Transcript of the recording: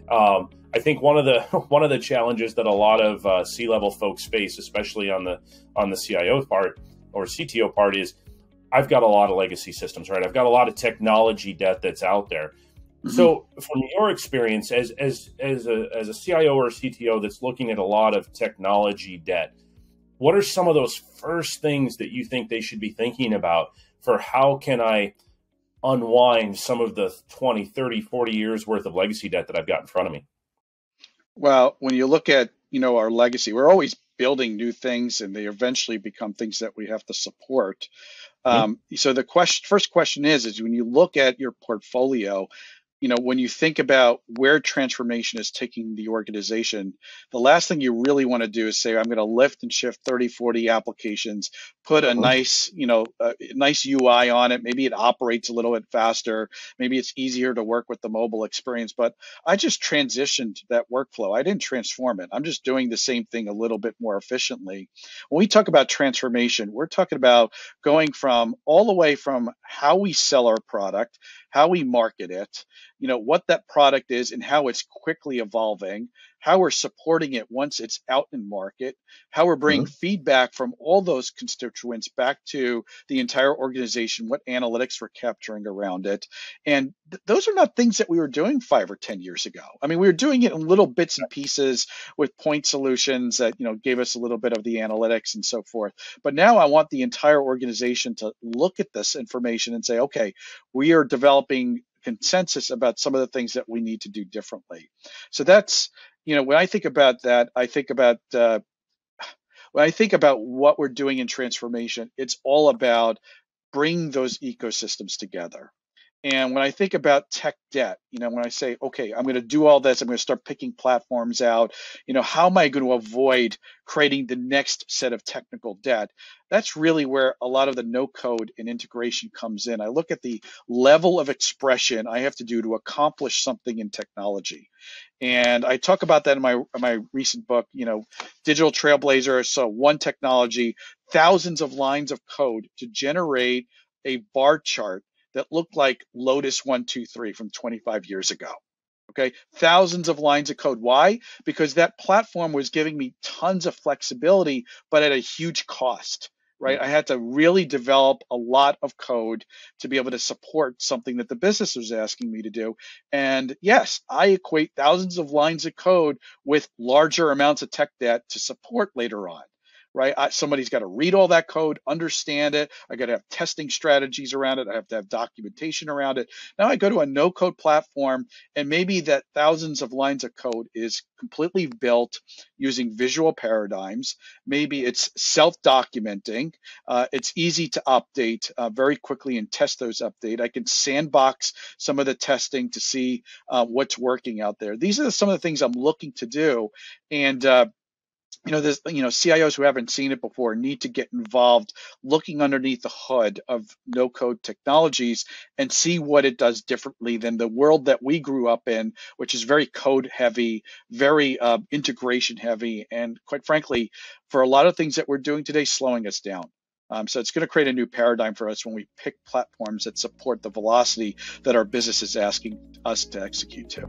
I think one of the one of the challenges that a lot of C-level folks face, especially on the CIO part or CTO part, is I've got a lot of legacy systems, right? I've got a lot of technology debt that's out there. Mm-hmm. So, from your experience as a CIO or a CTO that's looking at a lot of technology debt, what are some of those first things that you think they should be thinking about for how can I unwind some of the 20, 30, 40 years worth of legacy debt that I've got in front of me? Well, when you look at, our legacy, we're always building new things and they eventually become things that we have to support. So the first question is when you look at your portfolio, when you think about where transformation is taking the organization, the last thing you really want to do is say, I'm going to lift and shift 30, 40 applications, put a nice, nice UI on it. Maybe it operates a little bit faster. Maybe it's easier to work with the mobile experience, but I just transitioned that workflow. I didn't transform it. I'm just doing the same thing a little bit more efficiently. When we talk about transformation, we're talking about going from all the way from how we sell our product, how we market it, what that product is and how it's quickly evolving, how we're supporting it once it's out in market, how we're bringing feedback from all those constituents back to the entire organization, what analytics we're capturing around it. And those are not things that we were doing 5 or 10 years ago. I mean, we were doing it in little bits and pieces with point solutions that, gave us a little bit of the analytics and so forth. But now I want the entire organization to look at this information and say, okay, we are developing consensus about some of the things that we need to do differently. So that's, when I think about that, I think about when I think about what we're doing in transformation, it's all about bringing those ecosystems together. And when I think about tech debt, when I say, okay, I'm going to do all this, I'm going to start picking platforms out, how am I going to avoid creating the next set of technical debt? That's really where a lot of the no code and integration comes in. I look at the level of expression I have to do to accomplish something in technology. And I talk about that in my recent book, Digital Trailblazer. So one technology, thousands of lines of code to generate a bar chart that looked like Lotus 123 from 25 years ago. Okay, thousands of lines of code. Why? Because that platform was giving me tons of flexibility, but at a huge cost, right? I had to really develop a lot of code to be able to support something that the business was asking me to do. And yes, I equate thousands of lines of code with larger amounts of tech debt to support later on. Right? Somebody's got to read all that code, understand it. I got to have testing strategies around it. I have to have documentation around it. Now I go to a no-code platform, and maybe that thousands of lines of code is completely built using visual paradigms. Maybe it's self-documenting. It's easy to update very quickly and test those updates. I can sandbox some of the testing to see what's working out there. These are some of the things I'm looking to do. And CIOs who haven't seen it before need to get involved looking underneath the hood of no-code technologies and see what it does differently than the world that we grew up in, which is very code heavy, very integration heavy, and quite frankly, for a lot of things that we're doing today, slowing us down. So it's going to create a new paradigm for us when we pick platforms that support the velocity that our business is asking us to execute to.